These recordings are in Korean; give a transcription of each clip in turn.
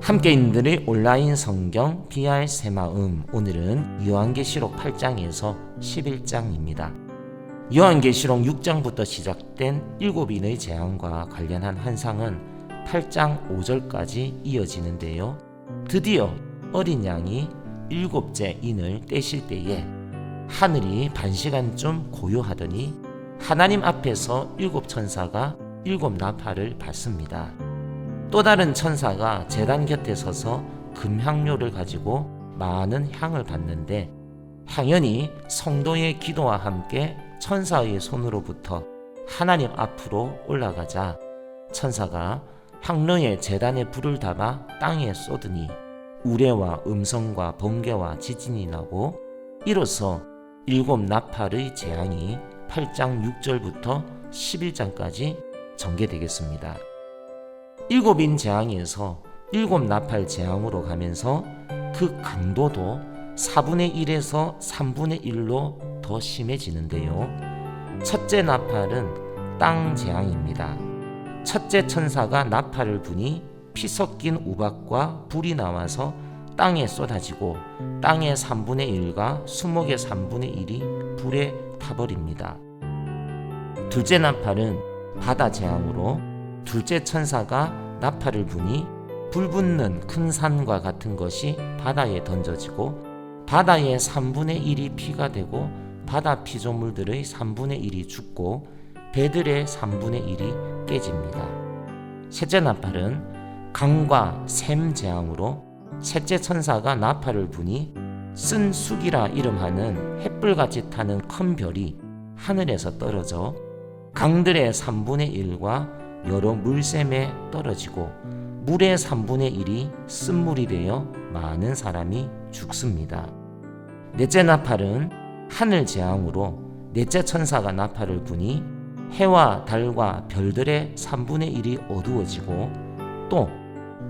함께 읽는 온라인 성경 BR 새마음, 오늘은 요한계시록 8장에서 11장입니다. 요한계시록 6장부터 시작된 7인의 재앙과 관련한 환상은 8장 5절까지 이어지는데요. 드디어 어린 양이 7째 인을 떼실 때에 하늘이 반시간쯤 고요하더니 하나님 앞에서 7천사가 7나팔을 받습니다. 또 다른 천사가 제단 곁에 서서 금향료를 가지고 많은 향을 받는데, 향연이 성도의 기도와 함께 천사의 손으로부터 하나님 앞으로 올라가자 천사가 향로에 제단에 불을 담아 땅에 쏟으니 우레와 음성과 번개와 지진이 나고, 이로써 7나팔의 재앙이 8장 6절부터 11장까지 전개되겠습니다. 7인 재앙에서 7나팔 재앙으로 가면서 그 강도도 4분의 1에서 3분의 1로 더 심해지는데요. 첫째 나팔은 땅 재앙입니다. 첫째 천사가 나팔을 부니 피 섞인 우박과 불이 나와서 땅에 쏟아지고 땅의 3분의 1과 수목의 3분의 1이 불에 타버립니다. 둘째 나팔은 바다 재앙으로 둘째 천사가 나팔을 부니 불 붙는 큰 산과 같은 것이 바다에 던져지고 바다의 3분의 1이 피가 되고 바다 피조물들의 3분의 1이 죽고 배들의 3분의 1이 깨집니다. 셋째 나팔은 강과 샘 재앙으로 셋째 천사가 나팔을 부니 쓴 쑥이라 이름하는 햇불같이 타는 큰 별이 하늘에서 떨어져 강들의 3분의 1과 여러 물샘에 떨어지고 물의 3분의 1이 쓴물이 되어 많은 사람이 죽습니다. 넷째 나팔은 하늘 재앙으로 넷째 천사가 나팔을 부니 해와 달과 별들의 3분의 1이 어두워지고 또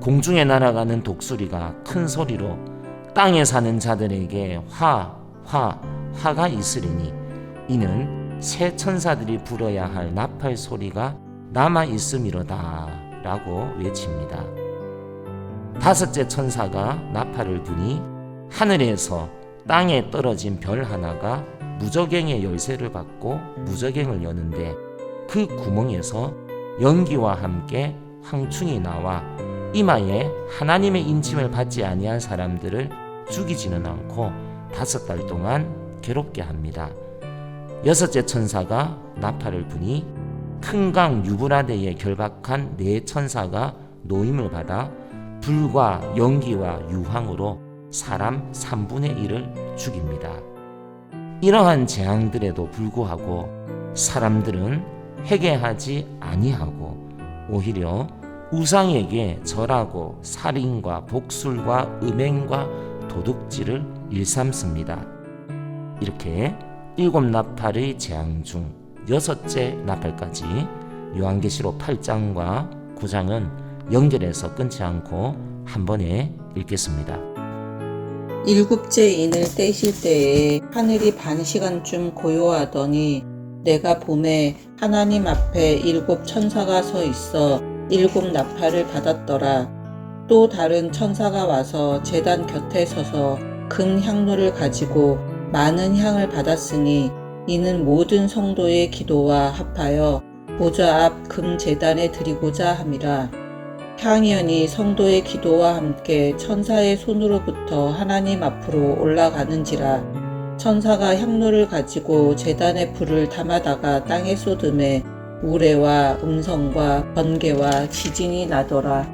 공중에 날아가는 독수리가 큰 소리로 땅에 사는 자들에게 화가 있으리니 이는 새 천사들이 불어야 할 나팔 소리가 남아 있음이로다 라고 외칩니다. 다섯째 천사가 나팔을 부니 하늘에서 땅에 떨어진 별 하나가 무저갱의 열쇠를 받고 무저갱을 여는데, 그 구멍에서 연기와 함께 황충이 나와 이마에 하나님의 인침을 받지 아니한 사람들을 죽이지는 않고 5달 동안 괴롭게 합니다. 여섯째 천사가 나팔을 부니 큰 강 유브라데에 결박한 네 천사가 노임을 받아 불과 연기와 유황으로 사람 3분의 1을 죽입니다. 이러한 재앙들에도 불구하고 사람들은 회개하지 아니하고 오히려 우상에게 절하고 살인과 복술과 음행과 도둑질을 일삼습니다. 이렇게 7나팔의 재앙 중 6째 나팔까지 요한계시록 8장과 9장은 연결해서 끊지 않고 한 번에 읽겠습니다. 7째 인을 떼실 때에 하늘이 반시간쯤 고요하더니 내가 봄에 하나님 앞에 7 천사가 서 있어 7 나팔을 받았더라. 또 다른 천사가 와서 제단 곁에 서서 금 향로를 가지고 많은 향을 받았으니 이는 모든 성도의 기도와 합하여 보좌 앞 금 제단에 드리고자 함이라. 향연이 성도의 기도와 함께 천사의 손으로부터 하나님 앞으로 올라가는지라. 천사가 향로를 가지고 제단에 불을 담아다가 땅에 쏟음에 우레와 음성과 번개와 지진이 나더라.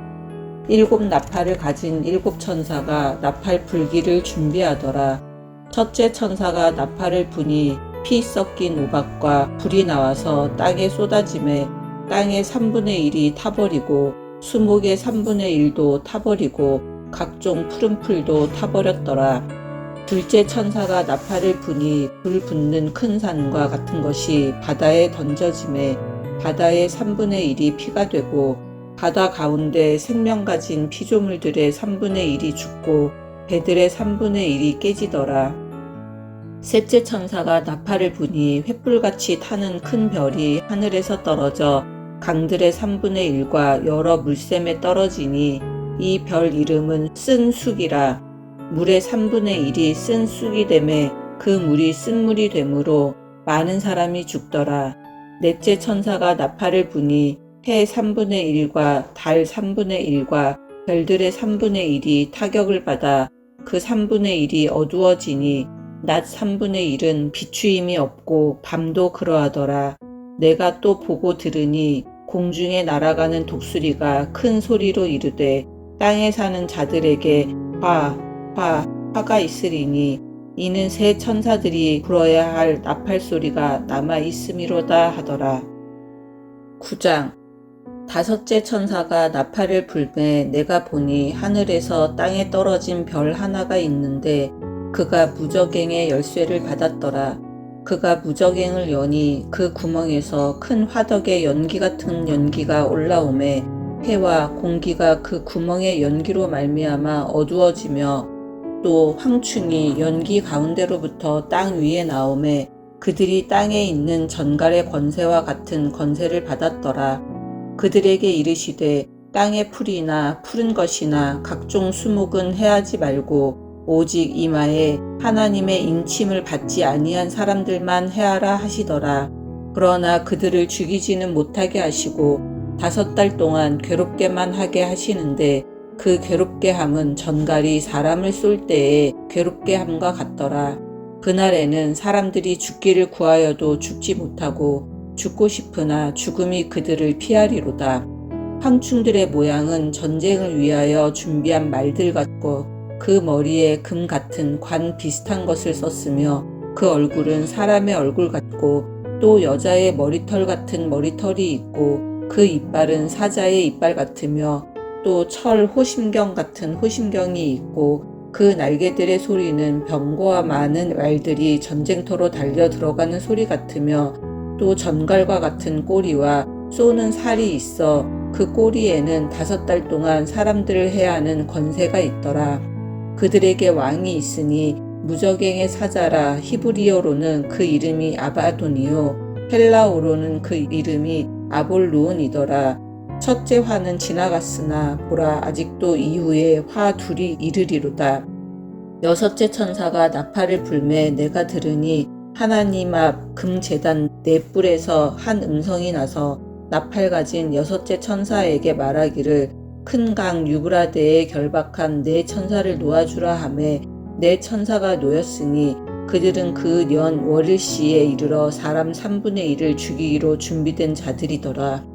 7 나팔을 가진 7 천사가 나팔 불기를 준비하더라. 첫째 천사가 나팔을 부니 피 섞인 우박과 불이 나와서 땅에 쏟아짐에 땅의 3분의 1이 타버리고 수목의 3분의 1도 타버리고 각종 푸른 풀도 타버렸더라. 둘째 천사가 나팔을 부니 불 붙는 큰 산과 같은 것이 바다에 던져짐에 바다의 3분의 1이 피가 되고 바다 가운데 생명 가진 피조물들의 3분의 1이 죽고 배들의 3분의 1이 깨지더라. 셋째 천사가 나팔을 부니 횃불같이 타는 큰 별이 하늘에서 떨어져 강들의 3분의 1과 여러 물샘에 떨어지니 이 별 이름은 쓴쑥이라. 물의 3분의 1이 쓴쑥이 되매 그 물이 쓴물이 되므로 많은 사람이 죽더라. 넷째 천사가 나팔을 부니 해 3분의 1과 달 3분의 1과 별들의 3분의 1이 타격을 받아 그 3분의 1이 어두워지니 낮 3분의 1은 비추임이 없고 밤도 그러하더라. 내가 또 보고 들으니 공중에 날아가는 독수리가 큰 소리로 이르되 땅에 사는 자들에게 화가 있으리니 이는 새 천사들이 불어야 할 나팔 소리가 남아 있음이로다 하더라. 9장. 다섯째 천사가 나팔을 불매 내가 보니 하늘에서 땅에 떨어진 별 하나가 있는데 그가 무저갱의 열쇠를 받았더라. 그가 무저갱을 여니 그 구멍에서 큰 화덕의 연기 같은 연기가 올라오매 해와 공기가 그 구멍의 연기로 말미암아 어두워지며 또 황충이 연기 가운데로부터 땅 위에 나오매 그들이 땅에 있는 전갈의 권세와 같은 권세를 받았더라. 그들에게 이르시되 땅의 풀이나 푸른 것이나 각종 수목은 해하지 말고 오직 이마에 하나님의 인침을 받지 아니한 사람들만 해하라 하시더라. 그러나 그들을 죽이지는 못하게 하시고 5달 동안 괴롭게만 하게 하시는데 그 괴롭게 함은 전갈이 사람을 쏠 때에 괴롭게 함과 같더라. 그날에는 사람들이 죽기를 구하여도 죽지 못하고 죽고 싶으나 죽음이 그들을 피하리로다. 황충들의 모양은 전쟁을 위하여 준비한 말들 같고 그 머리에 금 같은 관 비슷한 것을 썼으며 그 얼굴은 사람의 얼굴 같고 또 여자의 머리털 같은 머리털이 있고 그 이빨은 사자의 이빨 같으며 또 철 호심경 같은 호심경이 있고 그 날개들의 소리는 병거와 많은 말들이 전쟁터로 달려 들어가는 소리 같으며 또 전갈과 같은 꼬리와 쏘는 살이 있어 그 꼬리에는 5달 동안 사람들을 해하는 권세가 있더라. 그들에게 왕이 있으니 무저갱의 사자라. 히브리어로는 그 이름이 아바돈이요 헬라어로는 그 이름이 아볼루온이더라. 첫째 화는 지나갔으나 보라 아직도 이후에 화 둘이 이르리로다. 6째 천사가 나팔을 불매 내가 들으니 하나님 앞 금제단 4뿔에서 한 음성이 나서 나팔 가진 6째 천사에게 말하기를 큰 강 유브라데에 결박한 4 천사를 놓아주라 하매 4 천사가 놓였으니 그들은 그 년 월일시에 이르러 사람 3분의 1을 죽이기로 준비된 자들이더라.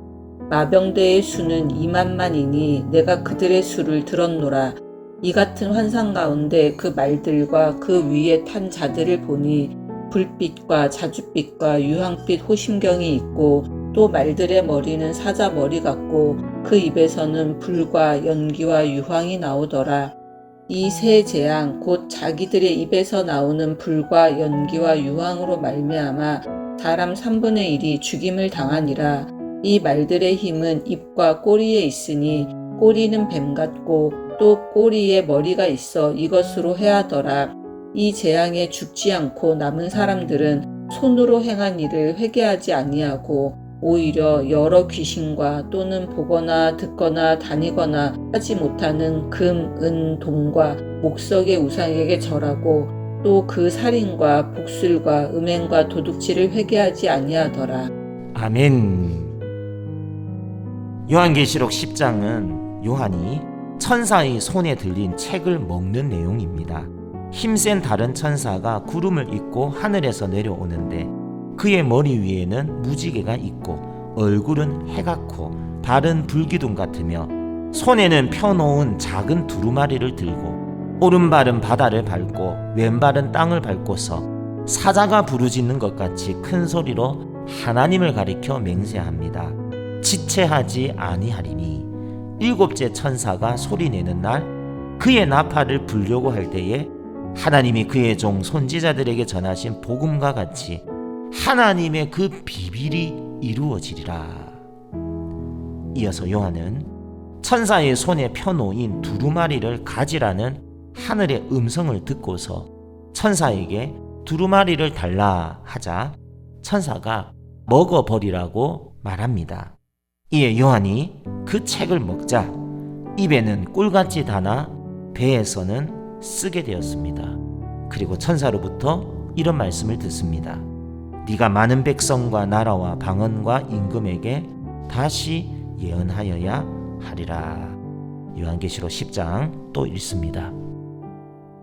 마병대의 수는 2만만이니 내가 그들의 수를 들었노라. 이 같은 환상 가운데 그 말들과 그 위에 탄 자들을 보니 불빛과 자줏빛과 유황빛 호심경이 있고 또 말들의 머리는 사자 머리 같고 그 입에서는 불과 연기와 유황이 나오더라. 이 세 재앙 곧 자기들의 입에서 나오는 불과 연기와 유황으로 말미암아 사람 3분의 1이 죽임을 당하니라. 이 말들의 힘은 입과 꼬리에 있으니 꼬리는 뱀 같고 또 꼬리에 머리가 있어 이것으로 해하더라. 이 재앙에 죽지 않고 남은 사람들은 손으로 행한 일을 회개하지 아니하고 오히려 여러 귀신과 또는 보거나 듣거나 다니거나 하지 못하는 금, 은, 동과 목석의 우상에게 절하고 또 그 살인과 복술과 음행과 도둑질을 회개하지 아니하더라. 아멘. 요한계시록 10장은 요한이 천사의 손에 들린 책을 먹는 내용입니다. 힘센 다른 천사가 구름을 입고 하늘에서 내려오는데 그의 머리 위에는 무지개가 있고 얼굴은 해같고 발은 불기둥 같으며 손에는 펴놓은 작은 두루마리를 들고 오른발은 바다를 밟고 왼발은 땅을 밟고서 사자가 부르짖는 것 같이 큰 소리로 하나님을 가리켜 맹세합니다. 지체하지 아니하리니 7째 천사가 소리내는 날 그의 나팔을 불려고 할 때에 하나님이 그의 종 선지자들에게 전하신 복음과 같이 하나님의 그 비밀이 이루어지리라. 이어서 요한은 천사의 손에 펴놓인 두루마리를 가지라는 하늘의 음성을 듣고서 천사에게 두루마리를 달라 하자 천사가 먹어버리라고 말합니다. 이에 요한이 그 책을 먹자 입에는 꿀같이 다나 배에서는 쓰게 되었습니다. 그리고 천사로부터 이런 말씀을 듣습니다. 네가 많은 백성과 나라와 방언과 임금에게 다시 예언하여야 하리라. 요한계시록 10장 또 읽습니다.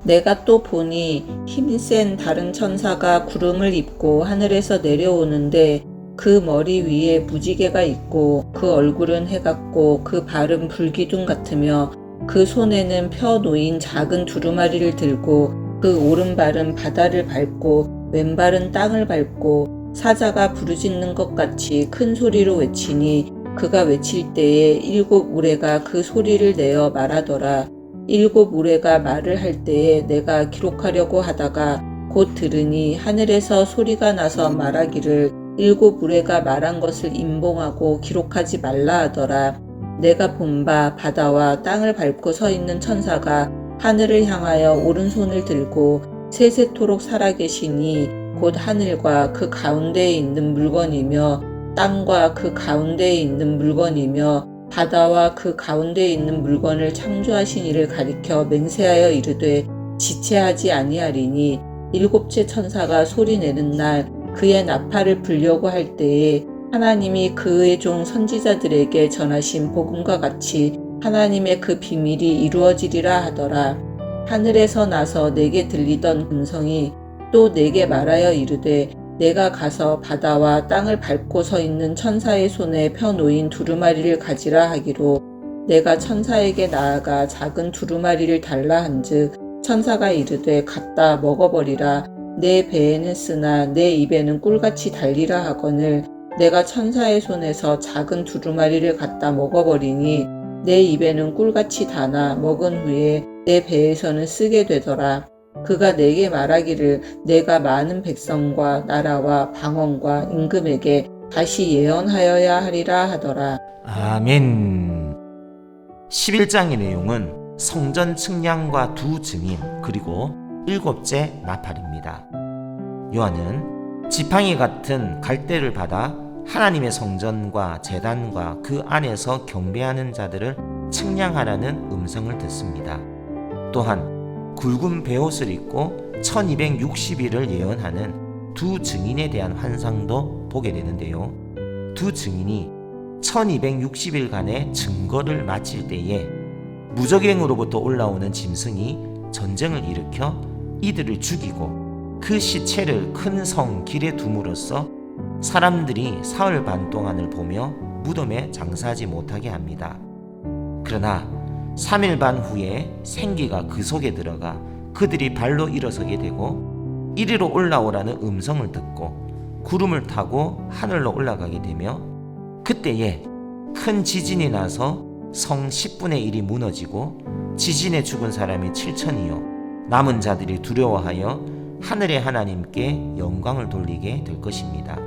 내가 또 보니 힘센 다른 천사가 구름을 입고 하늘에서 내려오는데 그 머리 위에 무지개가 있고 그 얼굴은 해 같고 그 발은 불기둥 같으며 그 손에는 펴 놓인 작은 두루마리를 들고 그 오른발은 바다를 밟고 왼발은 땅을 밟고 사자가 부르짖는 것 같이 큰 소리로 외치니 그가 외칠 때에 7 우레가 그 소리를 내어 말하더라. 7 우레가 말을 할 때에 내가 기록하려고 하다가 곧 들으니 하늘에서 소리가 나서 말하기를 7 우레가 말한 것을 임봉하고 기록하지 말라 하더라. 내가 본 바 바다와 땅을 밟고 서 있는 천사가 하늘을 향하여 오른손을 들고 세세토록 살아계시니 곧 하늘과 그 가운데에 있는 물건이며 땅과 그 가운데에 있는 물건이며 바다와 그 가운데에 있는 물건을 창조하신 이를 가리켜 맹세하여 이르되 지체하지 아니하리니 7째 천사가 소리내는 날 그의 나팔을 불려고 할 때에 하나님이 그의 종 선지자들에게 전하신 복음과 같이 하나님의 그 비밀이 이루어지리라 하더라. 하늘에서 나서 내게 들리던 음성이 또 내게 말하여 이르되 내가 가서 바다와 땅을 밟고 서 있는 천사의 손에 펴 놓인 두루마리를 가지라 하기로 내가 천사에게 나아가 작은 두루마리를 달라 한즉 천사가 이르되 갖다 먹어버리라. 내 배에는 쓰나 내 입에는 꿀같이 달리라 하거늘 내가 천사의 손에서 작은 두루마리를 갖다 먹어버리니 내 입에는 꿀같이 다나 먹은 후에 내 배에서는 쓰게 되더라. 그가 내게 말하기를 내가 많은 백성과 나라와 방언과 임금에게 다시 예언하여야 하리라 하더라. 아멘. 11장의 내용은 성전 측량과 두 증인 그리고 7째 나팔입니다. 요한은 지팡이 같은 갈대를 받아 하나님의 성전과 제단과 그 안에서 경배하는 자들을 측량하라는 음성을 듣습니다. 또한 굵은 베옷을 입고 1260일을 예언하는 두 증인에 대한 환상도 보게 되는데요. 두 증인이 1260일간의 증거를 마칠 때에 무적행으로부터 올라오는 짐승이 전쟁을 일으켜 이들을 죽이고 그 시체를 큰 성 길에 둠으로써 사람들이 사흘 반 동안을 보며 무덤에 장사하지 못하게 합니다. 그러나 3일 반 후에 생기가 그 속에 들어가 그들이 발로 일어서게 되고 이리로 올라오라는 음성을 듣고 구름을 타고 하늘로 올라가게 되며 그때에 큰 지진이 나서 성 10분의 1이 무너지고 지진에 죽은 사람이 7천이요 남은 자들이 두려워하여 하늘의 하나님께 영광을 돌리게 될 것입니다.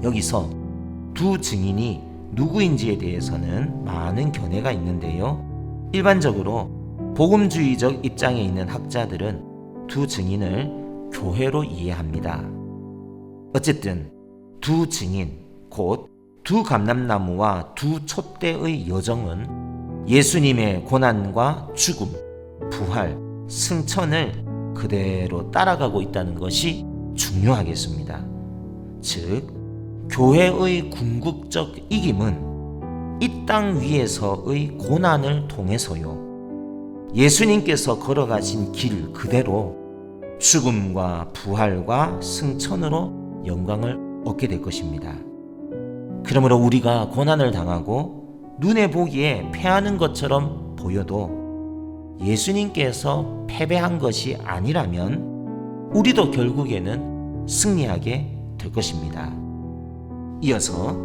여기서 두 증인이 누구인지에 대해서는 많은 견해가 있는데요. 일반적으로 복음주의적 입장에 있는 학자들은 두 증인을 교회로 이해합니다. 어쨌든 두 증인, 곧 두 감람나무와 두 촛대의 여정은 예수님의 고난과 죽음, 부활, 승천을 그대로 따라가고 있다는 것이 중요하겠습니다. 즉, 교회의 궁극적 이김은 이 땅 위에서의 고난을 통해서요. 예수님께서 걸어가신 길 그대로 죽음과 부활과 승천으로 영광을 얻게 될 것입니다. 그러므로 우리가 고난을 당하고 눈에 보기에 패하는 것처럼 보여도 예수님께서 패배한 것이 아니라면 우리도 결국에는 승리하게 될 것입니다. 이어서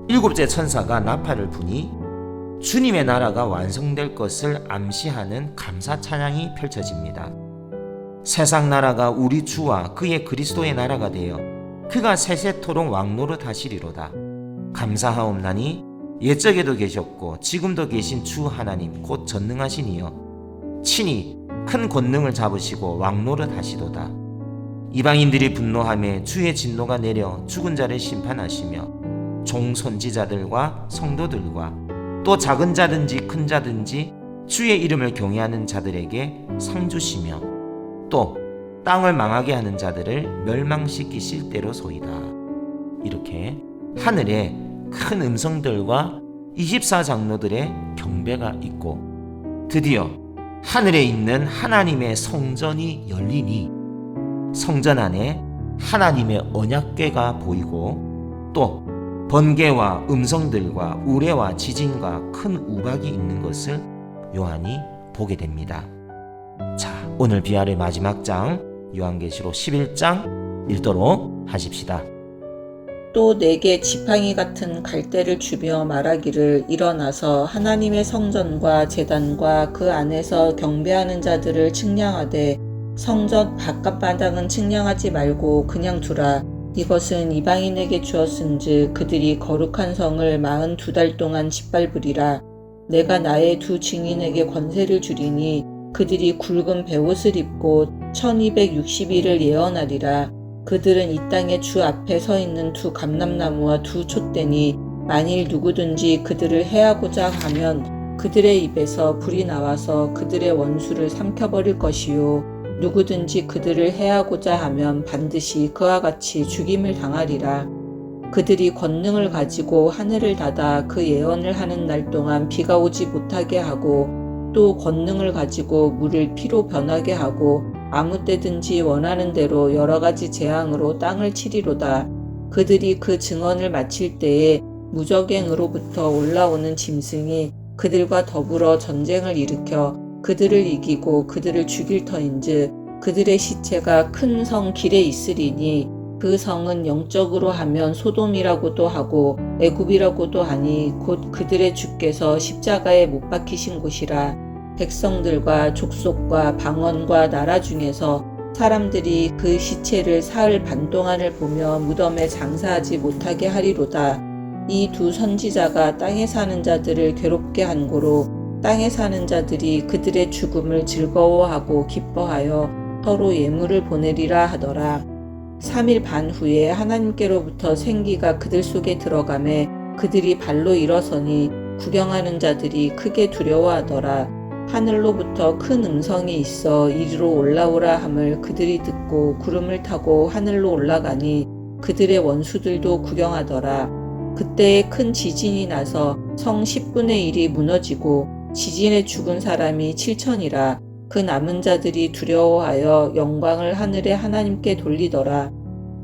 7째 천사가 나팔을 부니 주님의 나라가 완성될 것을 암시하는 감사 찬양이 펼쳐집니다. 세상 나라가 우리 주와 그의 그리스도의 나라가 되어 그가 세세토록 왕노릇 하시리로다. 감사하옵나니 옛적에도 계셨고 지금도 계신 주 하나님 곧 전능하신 이여 친히 큰 권능을 잡으시고 왕노릇 하시도다. 이방인들이 분노하며 주의 진노가 내려 죽은 자를 심판하시며 종 선지자들과 성도들과 또 작은 자든지 큰 자든지 주의 이름을 경외하는 자들에게 상 주시며 또 땅을 망하게 하는 자들을 멸망시키실 때로소이다. 이렇게 하늘에 큰 음성들과 24장로들의 경배가 있고 드디어 하늘에 있는 하나님의 성전이 열리니 성전 안에 하나님의 언약궤가 보이고 또 번개와 음성들과 우레와 지진과 큰 우박이 있는 것을 요한이 보게 됩니다. 자, 오늘 비아의 마지막 장 요한계시록 11장 읽도록 하십시다. 또 내게 지팡이 같은 갈대를 주며 말하기를 일어나서 하나님의 성전과 제단과 그 안에서 경배하는 자들을 측량하되 성전 바깥바닥은 측량하지 말고 그냥 두라. 이것은 이방인에게 주었은즉 그들이 거룩한 성을 42달 동안 짓밟으리라. 내가 나의 두 증인에게 권세를 주리니 그들이 굵은 베옷을 입고 1260일을 예언하리라. 그들은 이 땅의 주 앞에 서 있는 두 감람나무와 두 촛대니 만일 누구든지 그들을 해하고자 하면 그들의 입에서 불이 나와서 그들의 원수를 삼켜버릴 것이요 누구든지 그들을 해하고자 하면 반드시 그와 같이 죽임을 당하리라. 그들이 권능을 가지고 하늘을 닫아 그 예언을 하는 날 동안 비가 오지 못하게 하고 또 권능을 가지고 물을 피로 변하게 하고 아무 때든지 원하는 대로 여러 가지 재앙으로 땅을 치리로다. 그들이 그 증언을 마칠 때에 무적행으로부터 올라오는 짐승이 그들과 더불어 전쟁을 일으켜 그들을 이기고 그들을 죽일 터인즉 그들의 시체가 큰 성 길에 있으리니 그 성은 영적으로 하면 소돔이라고도 하고 애굽이라고도 하니 곧 그들의 주께서 십자가에 못 박히신 곳이라. 백성들과 족속과 방언과 나라 중에서 사람들이 그 시체를 사흘 반 동안을 보며 무덤에 장사하지 못하게 하리로다. 이 두 선지자가 땅에 사는 자들을 괴롭게 한 고로 땅에 사는 자들이 그들의 죽음을 즐거워하고 기뻐하여 서로 예물을 보내리라 하더라. 3일 반 후에 하나님께로부터 생기가 그들 속에 들어가매 그들이 발로 일어서니 구경하는 자들이 크게 두려워하더라. 하늘로부터 큰 음성이 있어 이리로 올라오라 함을 그들이 듣고 구름을 타고 하늘로 올라가니 그들의 원수들도 구경하더라. 그때에 큰 지진이 나서 성 10분의 1이 무너지고 지진에 죽은 사람이 7천이라. 그 남은 자들이 두려워하여 영광을 하늘의 하나님께 돌리더라.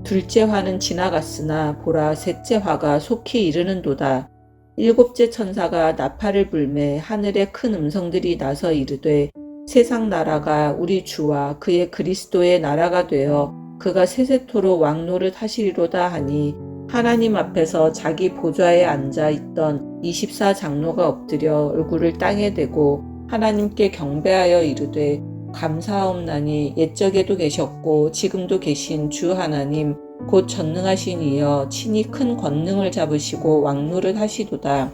둘째 화는 지나갔으나 보라 셋째 화가 속히 이르는도다. 일곱째 천사가 나팔을 불매 하늘에 큰 음성들이 나서 이르되 세상 나라가 우리 주와 그의 그리스도의 나라가 되어 그가 세세토록 왕노릇 하시리로다 하니 하나님 앞에서 자기 보좌에 앉아 있던 24장로가 엎드려 얼굴을 땅에 대고 하나님께 경배하여 이르되 감사하옵나니 옛적에도 계셨고 지금도 계신 주 하나님 곧 전능하신 이여 친히 큰 권능을 잡으시고 왕노릇 하시도다.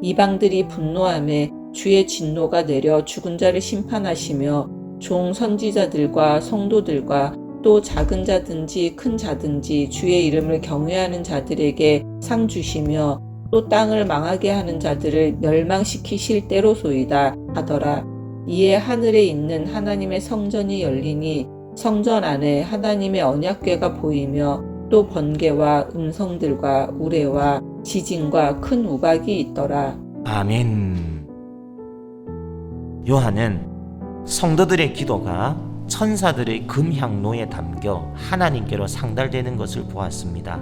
이방들이 분노하매 주의 진노가 내려 죽은 자를 심판하시며 종 선지자들과 성도들과 또 작은 자든지 큰 자든지 주의 이름을 경외하는 자들에게 상 주시며 또 땅을 망하게 하는 자들을 멸망시키실 때로소이다 하더라. 이에 하늘에 있는 하나님의 성전이 열리니 성전 안에 하나님의 언약궤가 보이며 또 번개와 음성들과 우레와 지진과 큰 우박이 있더라. 아멘. 요한은 성도들의 기도가 천사들의 금향로에 담겨 하나님께로 상달되는 것을 보았습니다.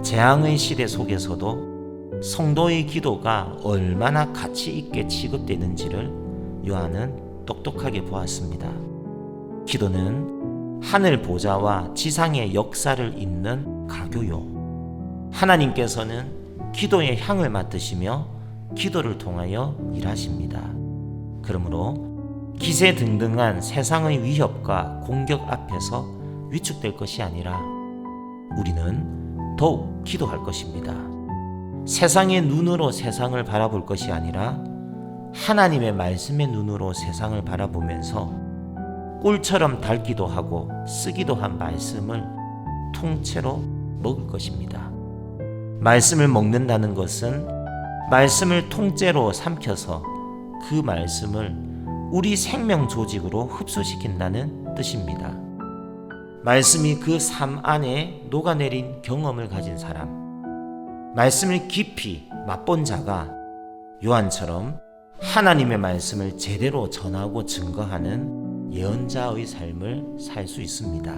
재앙의 시대 속에서도 성도의 기도가 얼마나 가치 있게 취급되는지를 요한은 똑똑하게 보았습니다. 기도는 하늘 보좌와 지상의 역사를 잇는 가교요. 하나님께서는 기도의 향을 맡으시며 기도를 통하여 일하십니다. 그러므로 기세등등한 세상의 위협과 공격 앞에서 위축될 것이 아니라 우리는 더욱 기도할 것입니다. 세상의 눈으로 세상을 바라볼 것이 아니라 하나님의 말씀의 눈으로 세상을 바라보면서 꿀처럼 달기도 하고 쓰기도 한 말씀을 통째로 먹을 것입니다. 말씀을 먹는다는 것은 말씀을 통째로 삼켜서 그 말씀을 우리 생명 조직으로 흡수시킨다는 뜻입니다. 말씀이 그 삶 안에 녹아내린 경험을 가진 사람, 말씀을 깊이 맛본 자가 요한처럼 하나님의 말씀을 제대로 전하고 증거하는 예언자의 삶을 살 수 있습니다.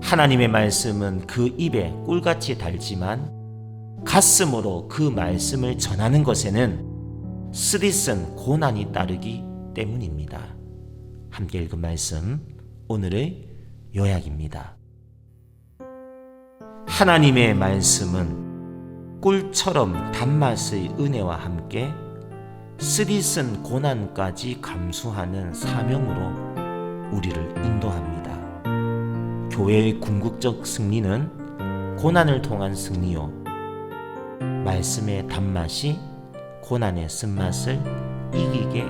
하나님의 말씀은 그 입에 꿀같이 달지만 가슴으로 그 말씀을 전하는 것에는 쓰디쓴 고난이 따르기 때문입니다. 함께 읽은 말씀, 오늘의 요약입니다. 하나님의 말씀은 꿀처럼 단맛의 은혜와 함께 쓰디쓴 고난까지 감수하는 사명으로 우리를 인도합니다. 교회의 궁극적 승리는 고난을 통한 승리요, 말씀의 단맛이 고난의 쓴맛을 이기게